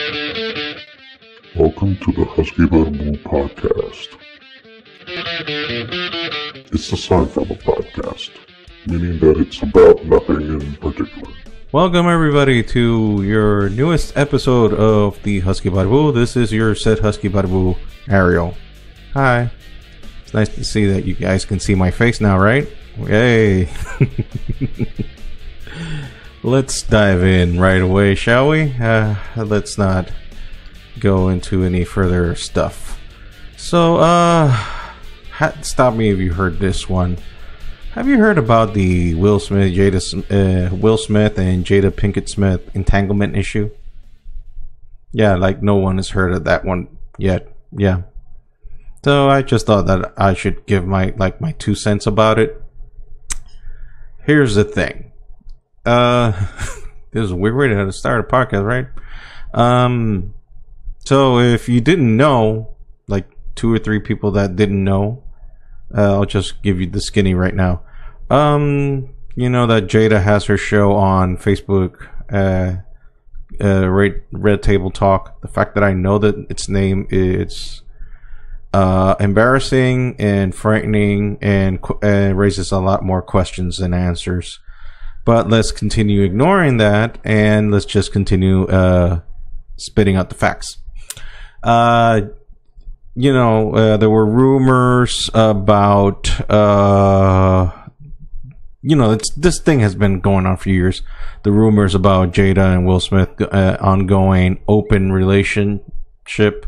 Welcome to the Husky Barbu Podcast. It's the sci-fi podcast, meaning that it's about nothing in particular. Welcome everybody to your newest episode of the Husky Barbu. This is your said Husky Barbu, Ariel. Hi. It's nice to see that you guys can see my face now, right? Yay. Let's dive in right away, shall we? Let's not go into any further stuff. So, stop me if you heard this one. Have you heard about the Will Smith and Jada Pinkett Smith entanglement issue? Yeah, like no one has heard of that one yet. Yeah. So I just thought that I should give my 2 cents about it. Here's the thing. This is a weird way to start a podcast, right? So if you didn't know, like 2 or 3 people that didn't know, I'll just give you the skinny right now. You know that Jada has her show on Facebook, Red Table Talk. The fact that I know that its name is embarrassing and frightening and raises a lot more questions than answers. But let's continue ignoring that and let's just continue spitting out the facts. There were rumors about, this thing has been going on for years. The rumors about Jada and Will Smith ongoing open relationship,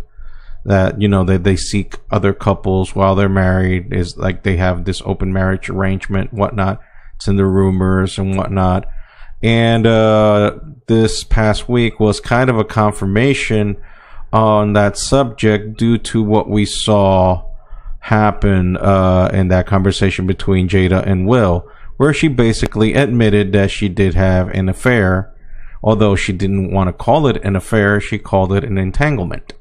that, that they seek other couples while they're married, is like they have this open marriage arrangement, whatnot. It's in the rumors and whatnot. And this past week was kind of a confirmation on that subject due to what we saw happen in that conversation between Jada and Will, where she basically admitted that she did have an affair. Although she didn't want to call it an affair, she called it an entanglement.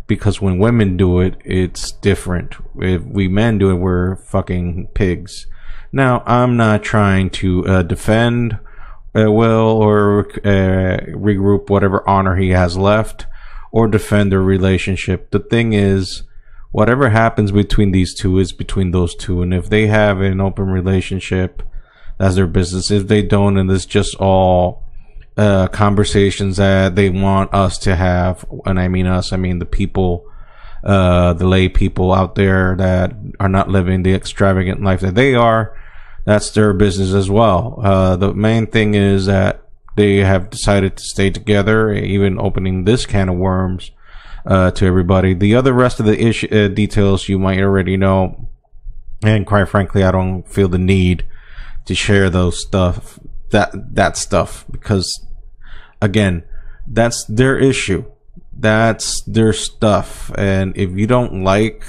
Because when women do it, it's different. If we men do it, we're fucking pigs. Now, I'm not trying to defend Will or regroup whatever honor he has left or defend their relationship. The thing is, whatever happens between these two is between those two, and if they have an open relationship, that's their business. If they don't, and it's just all conversations that they want us to have, and I mean us, I mean the people, the lay people out there that are not living the extravagant life that they are, that's their business as well. The main thing is that they have decided to stay together, even opening this can of worms to everybody. The rest of the details you might already know, and quite frankly, I don't feel the need to share those stuff, that stuff, because again, that's their issue, that's their stuff, and if you don't like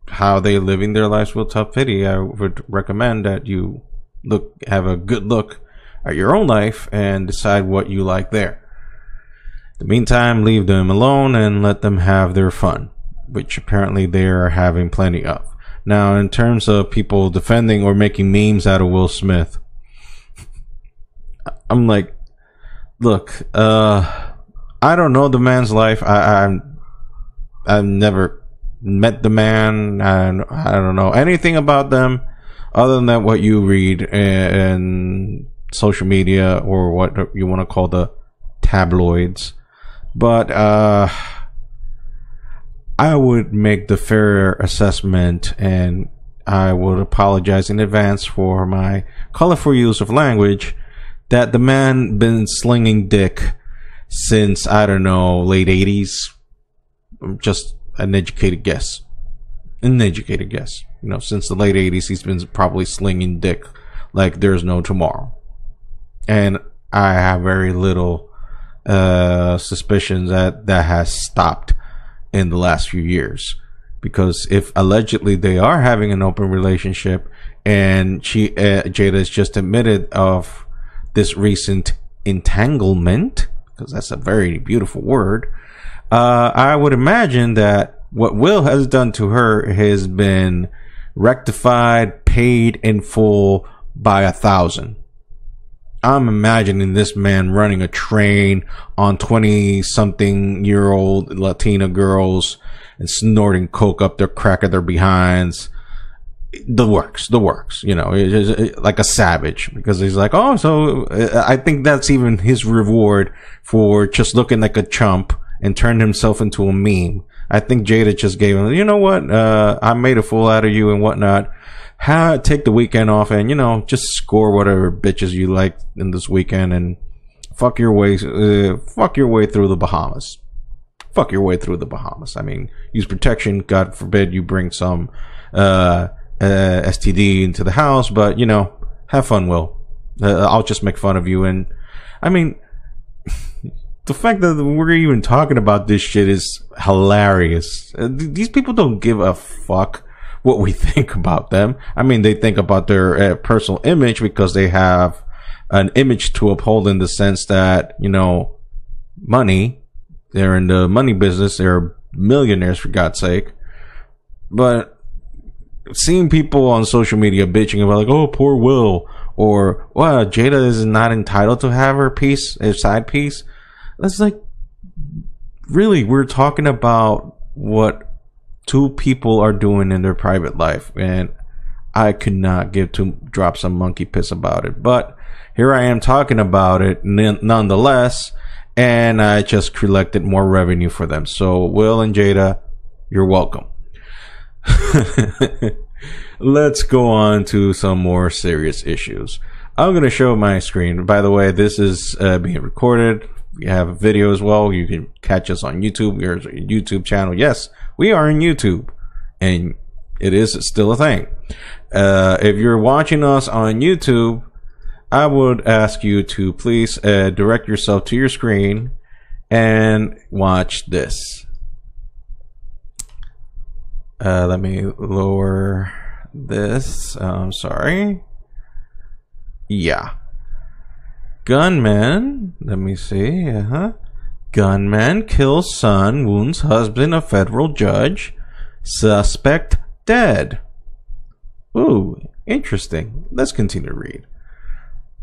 how they're living their lives with tough pity, I would recommend that you have a good look at your own life and decide what you like there. In the meantime, leave them alone and let them have their fun, which apparently they are having plenty of. Now, in terms of people defending or making memes out of Will Smith, I'm like, look, I don't know the man's life. I've never met the man, and I don't know anything about them other than that what you read in social media or what you want to call the tabloids. But I would make the fair assessment, and I would apologize in advance for my colorful use of language, that the man been slinging dick since, I don't know, late 80s. Just an educated guess. Since the late 80s, he's been probably slinging dick like there's no tomorrow. And I have very little suspicions that has stopped in the last few years. Because if allegedly they are having an open relationship, and Jada has just admitted of this recent entanglement, because that's a very beautiful word, I would imagine that what Will has done to her has been rectified, paid in full by 1,000. I'm imagining this man running a train on 20-something-year-old Latina girls and snorting coke up their crack of their behinds. The works, you know, like a savage, because he's like, oh, so I think that's even his reward for just looking like a chump and turned himself into a meme. I think Jada just gave him, you know what, I made a fool out of you and whatnot. Take the weekend off and, you know, just score whatever bitches you like in this weekend and fuck your way through the Bahamas. Fuck your way through the Bahamas. I mean, use protection. God forbid you bring some STD into the house, but, you know, have fun, Will. I'll just make fun of you. And I mean, the fact that we're even talking about this shit is hilarious. These people don't give a fuck what we think about them. I mean, they think about their personal image because they have an image to uphold, in the sense that, you know, money. They're in the money business. They're millionaires, for God's sake. But seeing people on social media bitching about, like, oh, poor Will, or, well, Jada is not entitled to have her piece, her side piece. That's like, really, we're talking about what two people are doing in their private life, and I could not give two drops of monkey piss about it. But here I am talking about it nonetheless, and I just collected more revenue for them. So Will and Jada, you're welcome. Let's go on to some more serious issues. I'm going to show my screen. By the way, this is being recorded. We have a video as well. You can catch us on YouTube. Here's our YouTube channel. Yes, we are in YouTube, and it is still a thing. If you're watching us on YouTube, I would ask you to please direct yourself to your screen and watch this. Let me lower this. Sorry. Yeah. Gunman. Let me see. Gunman kills son, wounds husband of federal judge. Suspect dead. Ooh, interesting. Let's continue to read.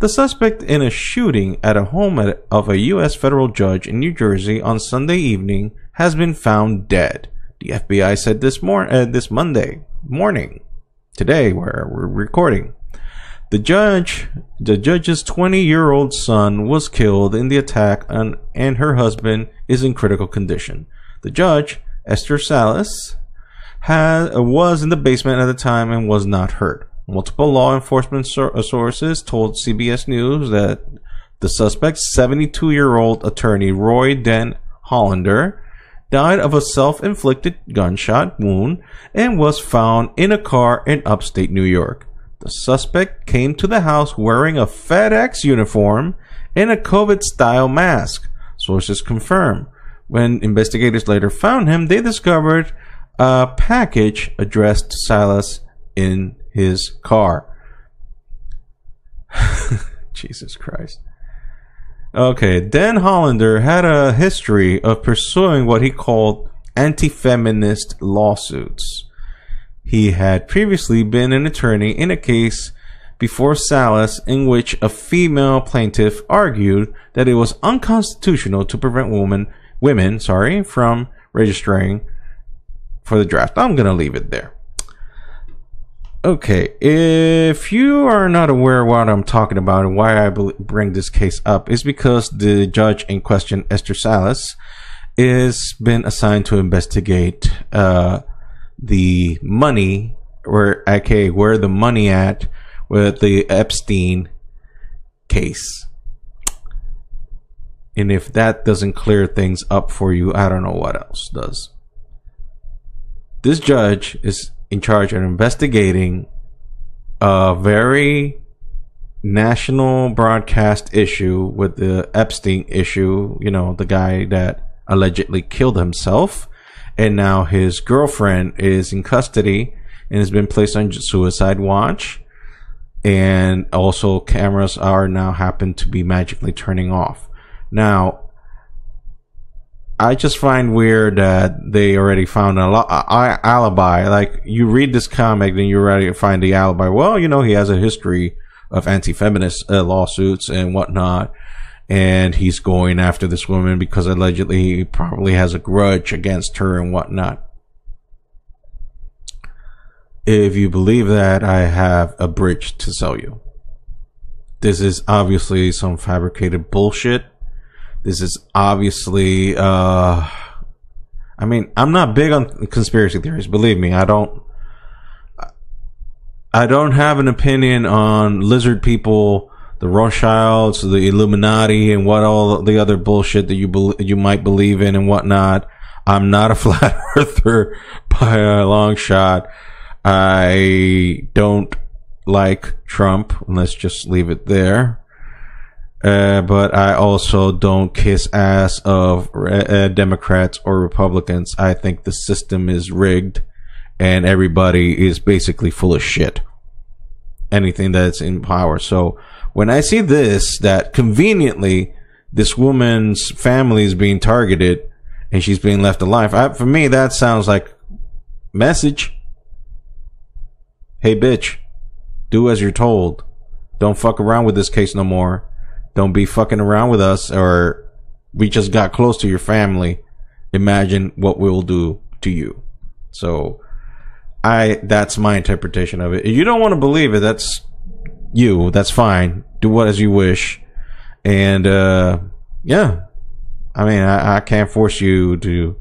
The suspect in a shooting at a home of a U.S. federal judge in New Jersey on Sunday evening has been found dead, the FBI said this Monday morning. Today, where we're recording. The judge's 20-year-old son was killed in the attack, and her husband is in critical condition. The judge, Esther Salas, was in the basement at the time and was not hurt. Multiple law enforcement sources told CBS News that the suspect's 72-year-old attorney, Roy Den Hollander, died of a self-inflicted gunshot wound and was found in a car in upstate New York. The suspect came to the house wearing a FedEx uniform and a COVID-style mask, sources confirm. When investigators later found him, they discovered a package addressed to Salas in his car. Jesus Christ. Okay, Dan Hollander had a history of pursuing what he called anti-feminist lawsuits. He had previously been an attorney in a case before Salas in which a female plaintiff argued that it was unconstitutional to prevent women from registering for the draft. I'm going to leave it there. Okay, if you are not aware of what I'm talking about and why I bring this case up, is because the judge in question, Esther Salas, is been assigned to investigate the money, where the money at with the Epstein case. And if that doesn't clear things up for you, I don't know what else does. This judge is in charge of investigating a very national broadcast issue with the Epstein issue, you know, the guy that allegedly killed himself, and now his girlfriend is in custody and has been placed on suicide watch, and also cameras are now happen to be magically turning off. Now, I just find weird that they already found an alibi. Like, you read this comic, then you already find the alibi. Well, you know, he has a history of anti-feminist lawsuits and whatnot. And he's going after this woman because allegedly he probably has a grudge against her and whatnot. If you believe that, I have a bridge to sell you. This is obviously some fabricated bullshit. This is obviously, I mean, I'm not big on conspiracy theories. Believe me, I don't have an opinion on lizard people, the Rothschilds, the Illuminati, and what all the other bullshit that you might believe in and whatnot. I'm not a flat earther by a long shot. I don't like Trump. Let's just leave it there. But I also don't kiss ass of Democrats or Republicans. I think the system is rigged and everybody is basically full of shit. Anything that's in power. So when I see this, that conveniently this woman's family is being targeted and she's being left alive, for me that sounds like message. Hey bitch, do as you're told. Don't fuck around with this case no more. Don't be fucking around with us, or we just got close to your family. Imagine what we'll do to you. So that's my interpretation of it. If you don't want to believe it, that's you. That's fine. Do what as you wish. And yeah, I mean, I can't force you to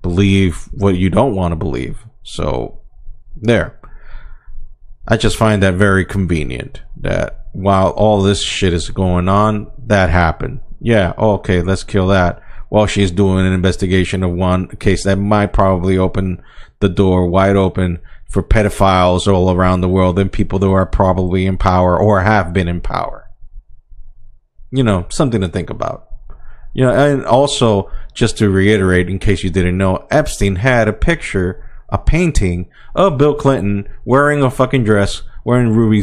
believe what you don't want to believe. So there. I just find that very convenient that while all this shit is going on, that happened. Yeah, okay, let's kill that. While she's doing an investigation of one case that might probably open the door wide open for pedophiles all around the world and people that are probably in power or have been in power. You know, something to think about. You know, and also, just to reiterate, in case you didn't know, Epstein had a painting of Bill Clinton wearing a fucking dress, wearing ruby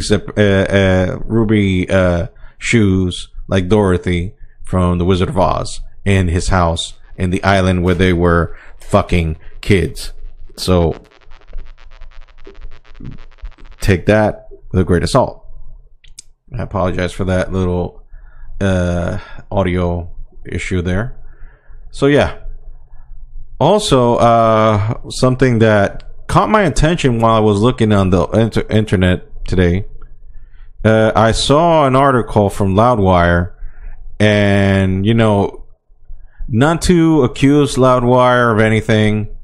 shoes like Dorothy from The Wizard of Oz in his house in the island where they were fucking kids. So take that with a grain of salt. I apologize for that little audio issue there. So yeah. Also, something that caught my attention while I was looking on the internet today, I saw an article from Loudwire, and, you know, not to accuse Loudwire of anything.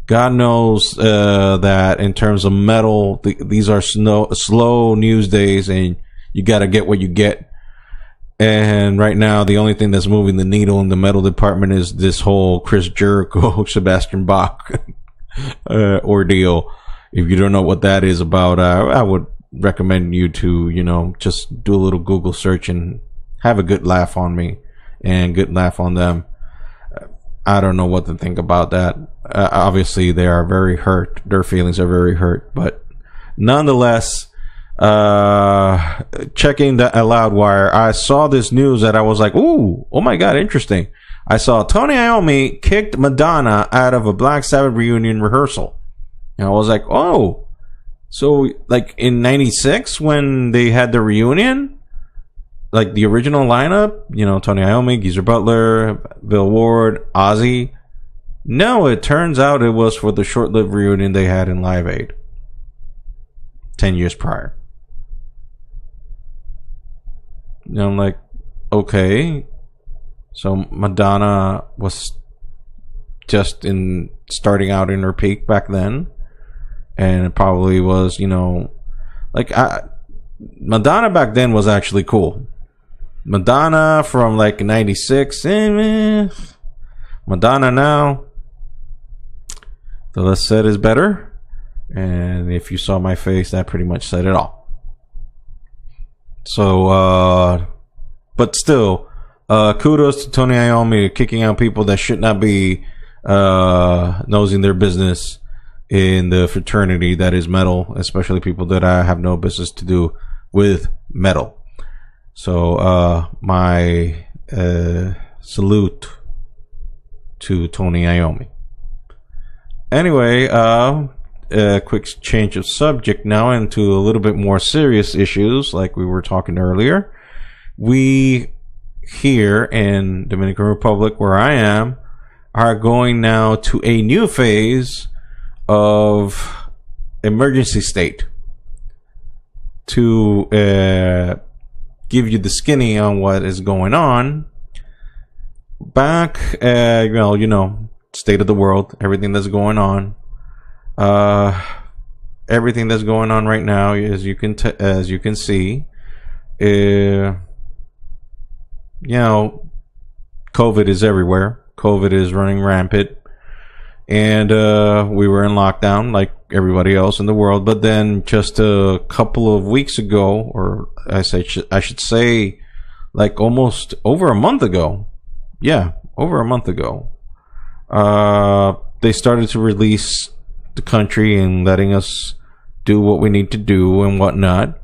God knows that in terms of metal, these are slow news days, and you got to get what you get. And right now, the only thing that's moving the needle in the metal department is this whole Chris Jericho, Sebastian Bach ordeal. If you don't know what that is about, I would recommend you to, you know, just do a little Google search and have a good laugh on me and good laugh on them. I don't know what to think about that. Obviously, they are very hurt. Their feelings are very hurt. But nonetheless, checking the Loudwire, I saw this news that I was like, ooh, oh my god, interesting. I saw Tony Iommi kicked Madonna out of a Black Sabbath reunion rehearsal. And I was like, oh, so like in 96 when they had the reunion, like the original lineup, you know, Tony Iommi, Geezer Butler, Bill Ward, Ozzy. No, it turns out it was for the short-lived reunion they had in Live Aid 10 years prior. And I'm like, okay, so Madonna was just starting out in her peak back then, and it probably was, you know, like Madonna back then was actually cool. Madonna from like 96, Madonna now, the less said is better, and if you saw my face, that pretty much said it all. So, but still, kudos to Tony Iommi kicking out people that should not be nosing their business in the fraternity that is metal, especially people that I have no business to do with metal. So, my salute to Tony Iommi. Anyway, quick change of subject now into a little bit more serious issues, like we were talking earlier. We here in Dominican Republic, where I am, are going now to a new phase of emergency state. To give you the skinny on what is going on, back, state of the world, everything that's going on. Everything that's going on right now, as you can see, COVID is everywhere. COVID is running rampant, and we were in lockdown like everybody else in the world. But then, just a couple of weeks ago, or I should say, like almost over a month ago. Yeah, over a month ago. They started to release the country and letting us do what we need to do and whatnot.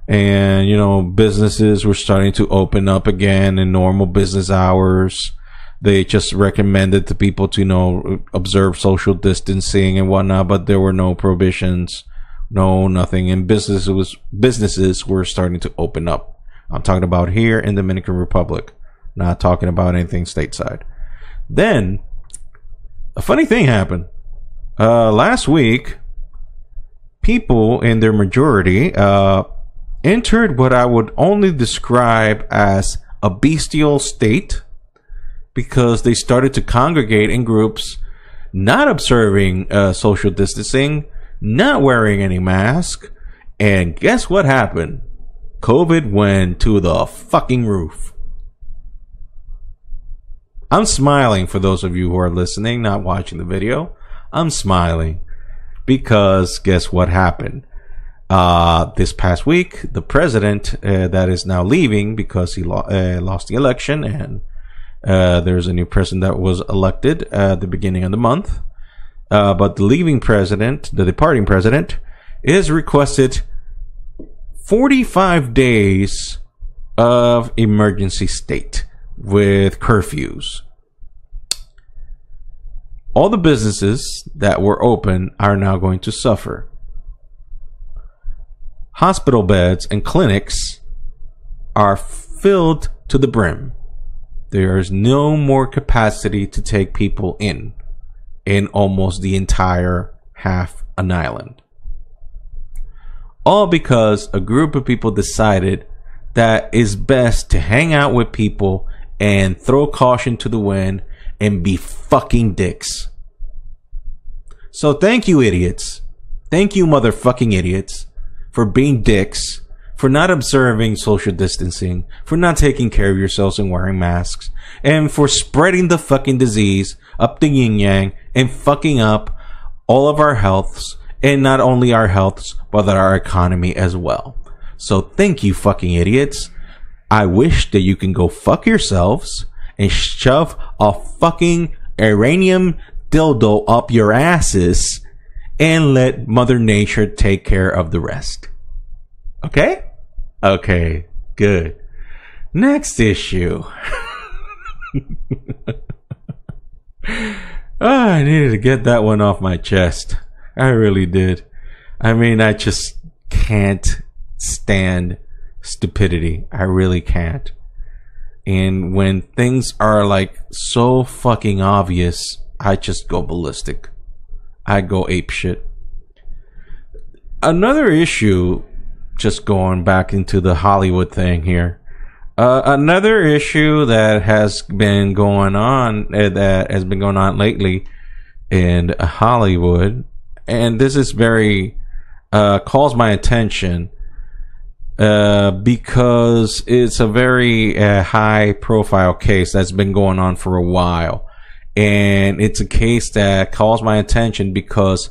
And, businesses were starting to open up again in normal business hours. They just recommended to people to, observe social distancing and whatnot, but there were no prohibitions, nothing. And businesses were starting to open up. I'm talking about here in the Dominican Republic, not talking about anything stateside. Then, a funny thing happened. Last week, people in their majority entered what I would only describe as a bestial state, because they started to congregate in groups, not observing social distancing, not wearing any mask, and guess what happened? COVID went to the fucking roof. I'm smiling for those of you who are listening, not watching the video. I'm smiling because guess what happened? This past week, the president that is now leaving because he lost the election, and there's a new president that was elected at the beginning of the month. But the leaving president, the departing president, is requested 45 days of emergency state with curfews. All the businesses that were open are now going to suffer. Hospital beds and clinics are filled to the brim. There is no more capacity to take people in almost the entire half an island. All because a group of people decided that it's best to hang out with people and throw caution to the wind and be fucking dicks. So thank you, idiots. Thank you, motherfucking idiots, for being dicks, for not observing social distancing, for not taking care of yourselves and wearing masks, and for spreading the fucking disease up the yin yang and fucking up all of our healths, and not only our healths, but our economy as well. So thank you, fucking idiots. I wish that you can go fuck yourselves and shove a fucking uranium dildo up your asses and let Mother Nature take care of the rest. Okay? Okay, good. Next issue. I needed to get that one off my chest. I really did. I mean, I just can't stand stupidity. I really can't. And when things are like so fucking obvious, I just go ballistic. I go apeshit. Another issue, just going back into the Hollywood thing here. Another issue that has been going on, lately in Hollywood, and this is very calls my attention because it's a very high profile case that's been going on for a while. And it's a case that calls my attention because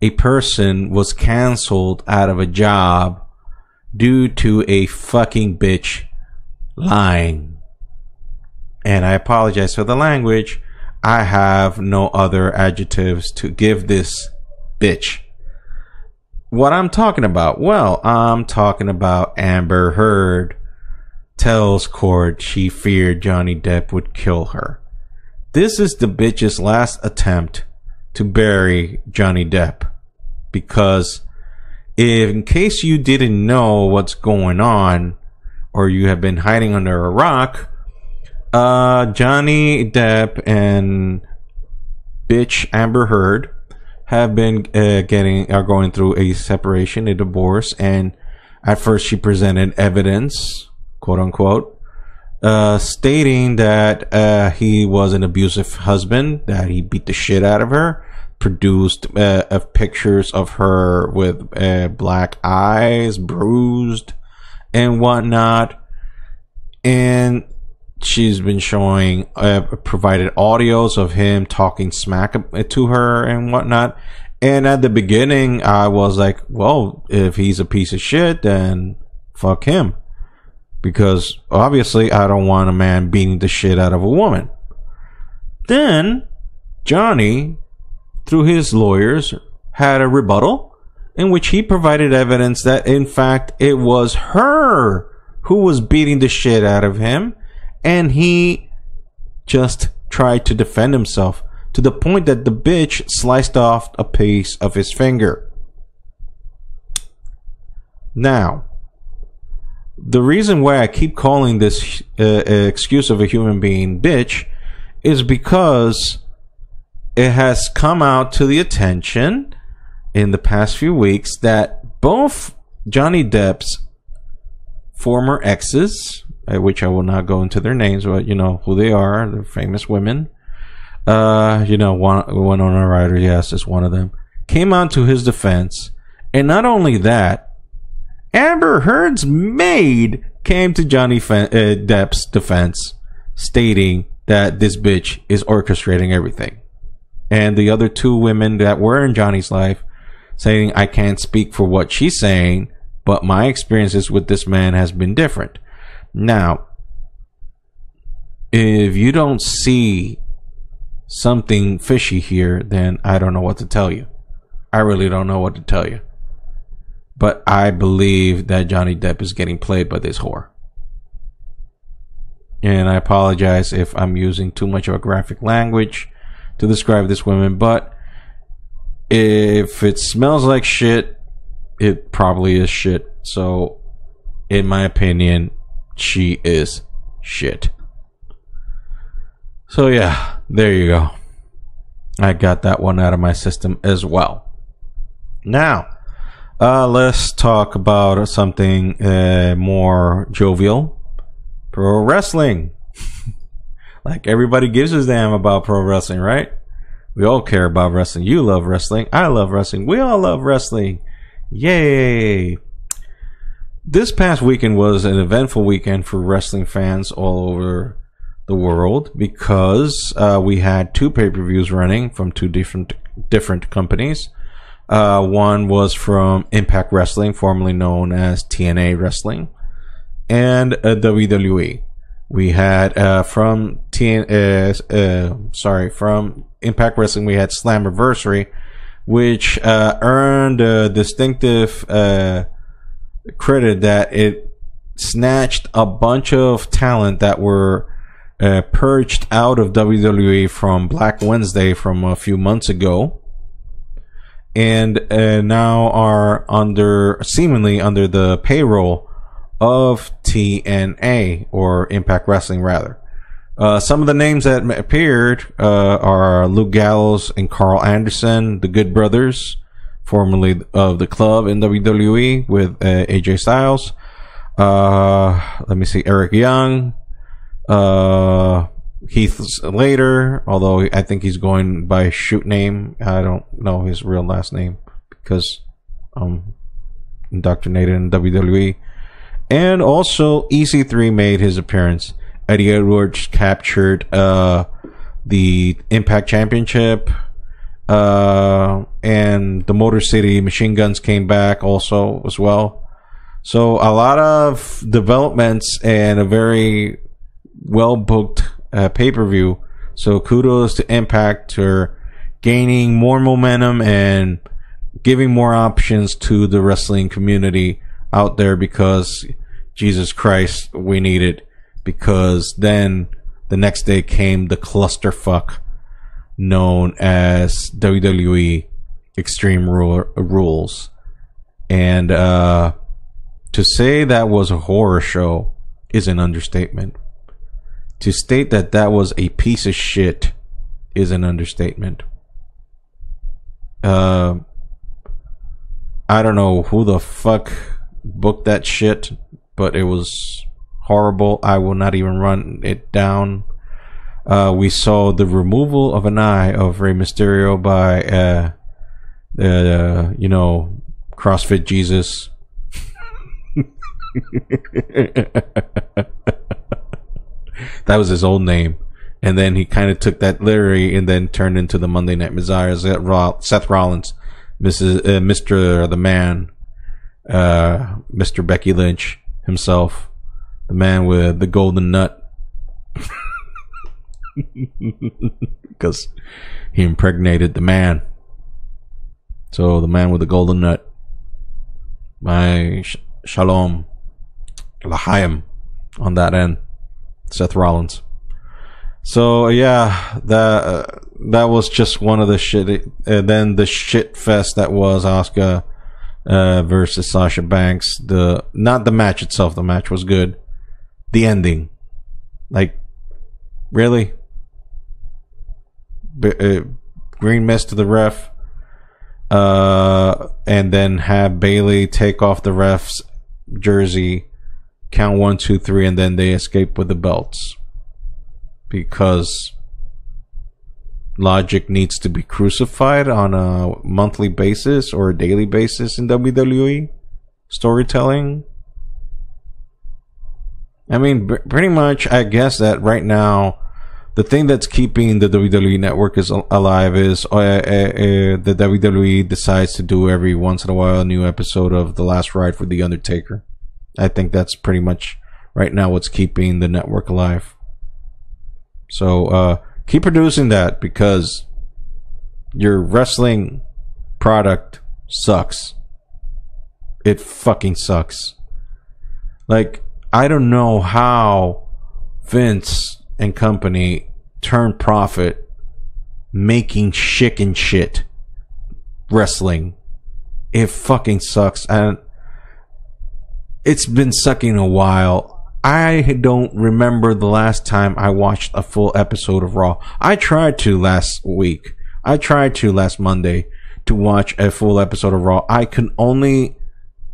a person was canceled out of a job due to a fucking bitch lying. And I apologize for the language. I have no other adjectives to give this bitch. What I'm talking about? Well, I'm talking about Amber Heard tells court she feared Johnny Depp would kill her. This is the bitch's last attempt to bury Johnny Depp. because in case you didn't know what's going on, or you have been hiding under a rock, Johnny Depp and bitch Amber Heard have been going through a separation, a divorce, and at first she presented evidence, quote unquote, stating that he was an abusive husband, that he beat the shit out of her, produced pictures of her with black eyes, bruised, and whatnot. And she's been showing, provided audios of him talking smack to her and whatnot. And at the beginning, I was like, well, if he's a piece of shit, then fuck him. Because obviously I don't want a man beating the shit out of a woman. Then Johnny, through his lawyers, had a rebuttal in which he provided evidence that in fact it was her who was beating the shit out of him, and he just tried to defend himself to the point that the bitch sliced off a piece of his finger. Now, the reason why I keep calling this excuse of a human being bitch is because it has come out to the attention in the past few weeks that both Johnny Depp's former exes, which I will not go into their names, but you know who they are, they're famous women. Winona Ryder, yes, is one of them, came out to his defense. And not only that, Amber Heard's maid came to Johnny Depp's defense, stating that this bitch is orchestrating everything. And the other two women that were in Johnny's life saying, I can't speak for what she's saying, but my experiences with this man has been different. Now, if you don't see something fishy here, then I don't know what to tell you. I really don't know what to tell you. But I believe that Johnny Depp is getting played by this whore. And I apologize if I'm using too much of a graphic language to describe this woman, but if it smells like shit, it probably is shit. So, in my opinion, she is shit. So yeah, there you go. I got that one out of my system as well. Now, let's talk about something more jovial. Pro wrestling. Like everybody gives a damn about pro wrestling, right? We all care about wrestling. You love wrestling. I love wrestling. We all love wrestling. Yay! This past weekend was an eventful weekend for wrestling fans all over the world because we had two pay-per-views running from two different companies. One was from Impact Wrestling, formerly known as TNA Wrestling, and WWE. We had from Impact Wrestling, we had Slammiversary, which earned a distinctive credit that it snatched a bunch of talent that were purged out of WWE from Black Wednesday from a few months ago, and now are seemingly under the payroll of TNA, or Impact Wrestling rather. Some of the names that appeared are Luke Gallows and Carl Anderson, the Good Brothers, formerly of the Club in WWE with AJ Styles. Let me see, Eric Young, Heath Slater, although I think he's going by shoot name. I don't know his real last name because I'm indoctrinated in WWE. And also EC3 made his appearance. Eddie Edwards captured the Impact Championship, and the Motor City Machine Guns came back also as well. So a lot of developments and a very well booked pay-per-view. So kudos to Impact for gaining more momentum and giving more options to the wrestling community out there, because Jesus Christ, we need it. Because then the next day came the clusterfuck known as WWE Extreme Rules. And to say that was a horror show is an understatement. To state that that was a piece of shit is an understatement. I don't know who the fuck booked that shit, but it was horrible. I will not even run it down. We saw the removal of an eye of Rey Mysterio by CrossFit Jesus. That was his old name, and then he kind of took that literally and then turned into the Monday Night Messiah, Seth Rollins, Mr. the Man, Mr. Becky Lynch himself, the man with the golden nut, because he impregnated the man. So the man with the golden nut, my shalom, l'chaim on that end, Seth Rollins. So yeah, that was just one of the shit. And then the shit fest that was Asuka versus Sasha Banks. Not the match itself. The match was good. The ending, like, really, green mist to the ref, and then have Bayley take off the ref's jersey, count 1, 2, 3, and then they escape with the belts. Because logic needs to be crucified on a monthly basis or a daily basis in WWE storytelling. I mean, pretty much, I guess that right now, the thing that's keeping the WWE network alive is the WWE decides to do every once in a while a new episode of The Last Ride for The Undertaker. I think that's pretty much right now what's keeping the network alive. So keep producing that, because your wrestling product sucks. It fucking sucks. Like, I don't know how Vince and company turn profit making chicken shit wrestling. It fucking sucks. And it's been sucking a while. I don't remember the last time I watched a full episode of Raw. I tried to last week. I tried to last Monday to watch a full episode of Raw. I could only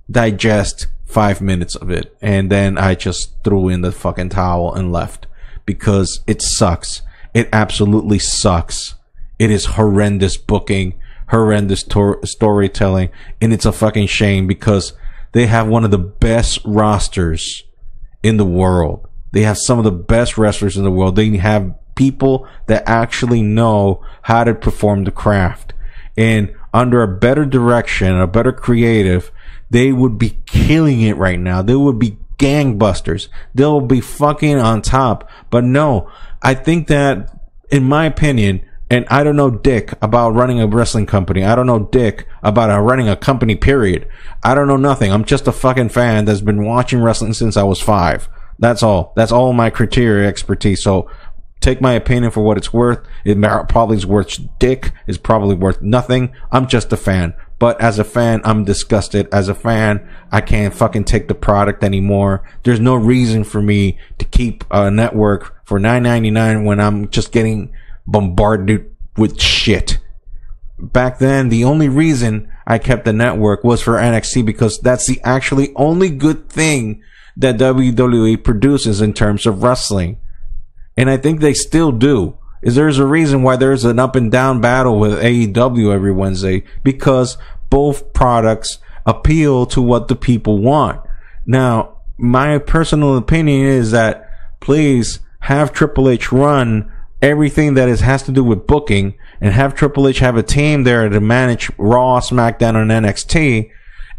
digest 5 minutes of it, and then I just threw in the fucking towel and left, because it sucks. It absolutely sucks. It is horrendous booking, horrendous storytelling, and it's a fucking shame, because they have one of the best rosters in the world. They have some of the best wrestlers in the world. They have people that actually know how to perform the craft. And under a better direction, a better creative, they would be killing it right now. They would be gangbusters. They'll be fucking on top. But no, I think that, in my opinion, and I don't know dick about running a wrestling company. I don't know dick about running a company, period. I don't know nothing. I'm just a fucking fan that's been watching wrestling since I was 5. That's all. That's all my criteria expertise. So take my opinion for what it's worth. It probably is worth dick. It's probably worth nothing. I'm just a fan. But as a fan, I'm disgusted. As a fan, I can't fucking take the product anymore. There's no reason for me to keep a network for $9.99 when I'm just getting bombarded with shit. Back then, the only reason I kept the network was for NXT, because that's the actually only good thing that WWE produces in terms of wrestling. And I think they still do. There's a reason why there's an up and down battle with AEW every Wednesday, because both products appeal to what the people want. Now, my personal opinion is that please have Triple H run everything that has to do with booking, and have Triple H have a team there to manage Raw, SmackDown, and NXT,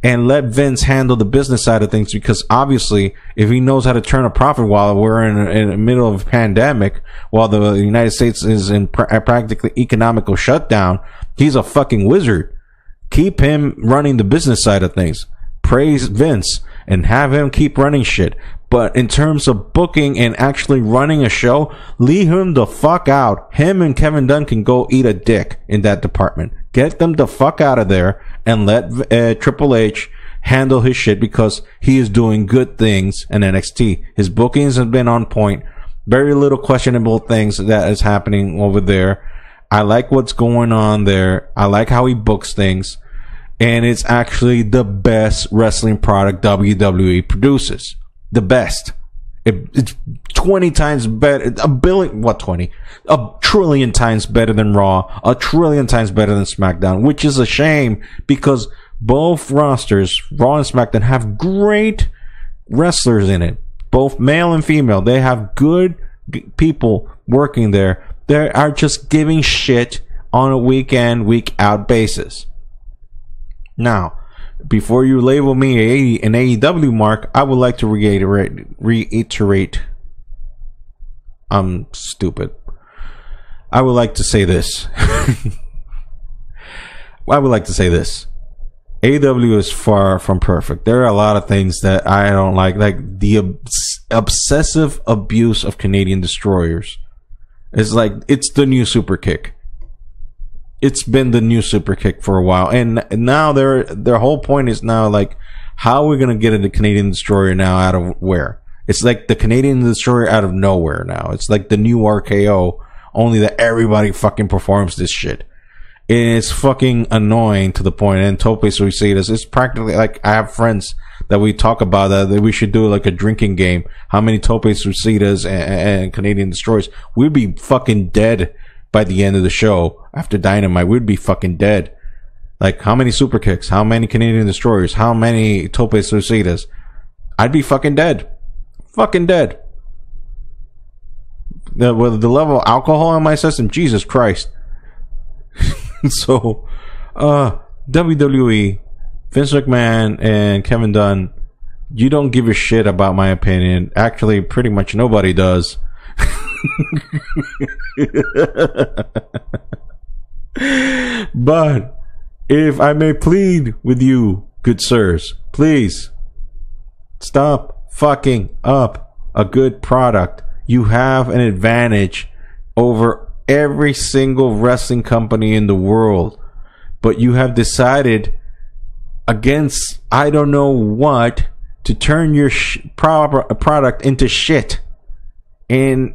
and let Vince handle the business side of things, because obviously if he knows how to turn a profit while we're in the middle of a pandemic, while the United States is in practically economical shutdown, he's a fucking wizard. Keep him running the business side of things. Praise Vince and have him keep running shit. But in terms of booking and actually running a show, leave him the fuck out. Him and Kevin Dunn can go eat a dick in that department. Get them the fuck out of there and let Triple H handle his shit, because he is doing good things in NXT. His bookings have been on point. Very little questionable things that is happening over there. I like what's going on there. I like how he books things. And it's actually the best wrestling product WWE produces. The best. It's 20 times better. A trillion times better than Raw. A trillion times better than SmackDown. Which is a shame, because both rosters, Raw and SmackDown, have great wrestlers in it. Both male and female. They have good people working there. They are just giving shit on a week in, week out basis. Now, before you label me an AEW mark, I would like to reiterate. I'm stupid. I would like to say this. AEW is far from perfect. There are a lot of things that I don't like the obsessive abuse of Canadian destroyers. It's like, it's the new super kick. It's been the new super kick for a while, and now their whole point is now like, how are we gonna get a Canadian destroyer now out of where? It's like the Canadian destroyer out of nowhere now. It's like the new RKO, only that everybody fucking performs this shit. It's fucking annoying to the point. And Tope Suicidas, it's practically like, I have friends that we talk about that we should do like a drinking game. How many Tope Suicidas and Canadian destroyers? We'd be fucking dead by the end of the show. After Dynamite, we'd be fucking dead. Like, how many super kicks? How many Canadian destroyers? How many Tope Suicidas? I'd be fucking dead. Fucking dead. With the level of alcohol in my system, Jesus Christ. So, WWE, Vince McMahon and Kevin Dunn, you don't give a shit about my opinion. Actually, pretty much nobody does. But if I may plead with you, good sirs, please stop fucking up a good product. You have an advantage over every single wrestling company in the world, but you have decided against I don't know what to turn your product into shit. And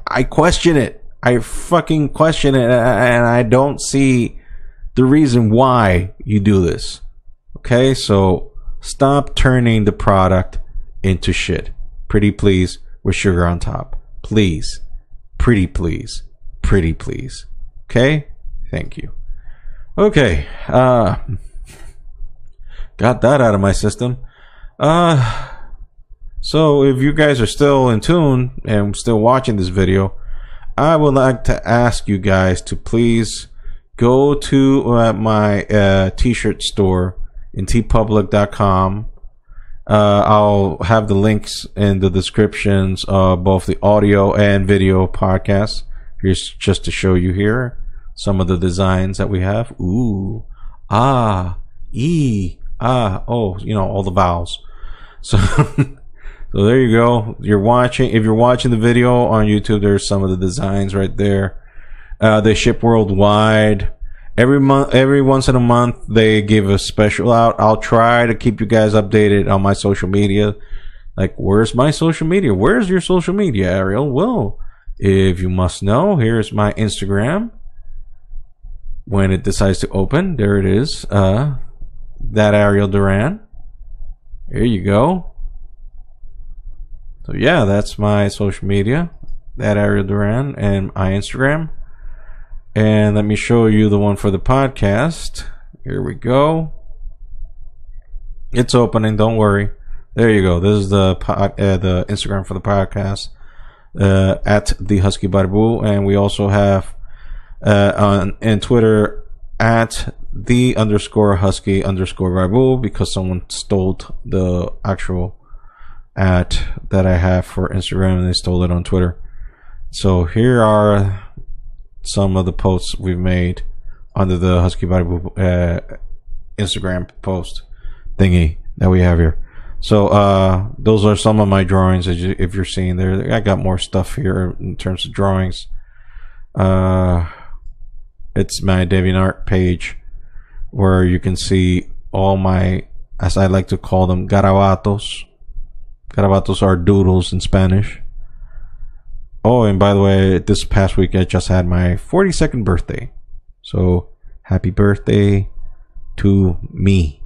I question it. I fucking question it, and I don't see the reason why you do this. Okay, so stop turning the product into shit. Pretty please, with sugar on top. Please. Pretty please. Pretty please. Okay? Thank you. Okay. Got that out of my system. So if you guys are still in tune and still watching this video, I would like to ask you guys to please go to my t-shirt store in tpublic.com. I'll have the links in the descriptions of both the audio and video podcasts. Here's just to show you here some of the designs that we have. Ooh, ah, e, ah, oh, you know, all the vowels. So, so there you go. If you're watching the video on YouTube, there's some of the designs right there. They ship worldwide. Every once in a month, they give a special out. I'll try to keep you guys updated on my social media. Like, where's my social media? Where's your social media, Ariel? Well, if you must know, here's my Instagram. When it decides to open, there it is. That Ariel Duran. Here you go. So yeah, that's my social media. That Ariel Duran and my Instagram. And let me show you the one for the podcast. Here we go. It's opening, don't worry. There you go. This is the Instagram for the podcast. At the Husky Barbu, and we also have on Twitter at the _Husky _Barbu, because someone stole the actual at that I have for Instagram and they stole it on Twitter. So here are some of the posts we've made under the Husky Barbu Instagram post thingy that we have here. So those are some of my drawings. If you're seeing there, I got more stuff here in terms of drawings. It's my DeviantArt page. where you can see all my, as I like to call them, garabatos. Garabatos are doodles in Spanish. Oh, and by the way, this past week I just had my 42nd birthday. So, happy birthday to me.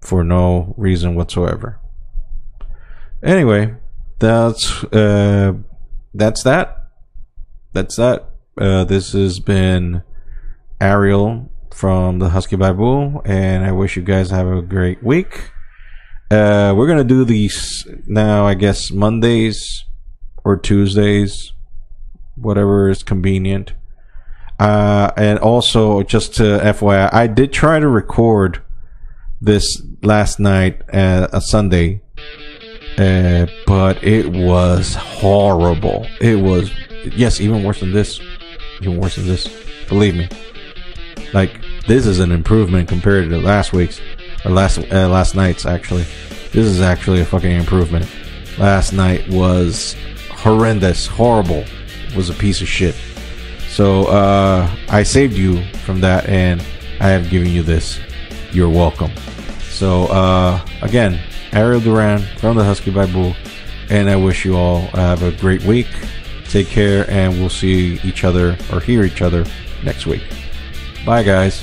For no reason whatsoever. Anyway, that's that. This has been Ariel from the Husky Barbu, and I wish you guys have a great week. We're gonna do these now, I guess, Mondays or Tuesdays, whatever is convenient. And also, just to FYI, I did try to record this last night, a Sunday, but it was horrible. It was, yes, even worse than this. Even worse than this. Believe me. Like, this is an improvement compared to last week's, or last night's, actually. This is actually a fucking improvement. Last night was horrendous, horrible. It was a piece of shit. So, I saved you from that, and I have given you this. You're welcome. So, again, Ariel Duran from the Husky Barbu, and I wish you all have a great week. Take care, and we'll see each other, or hear each other, next week. Bye, guys.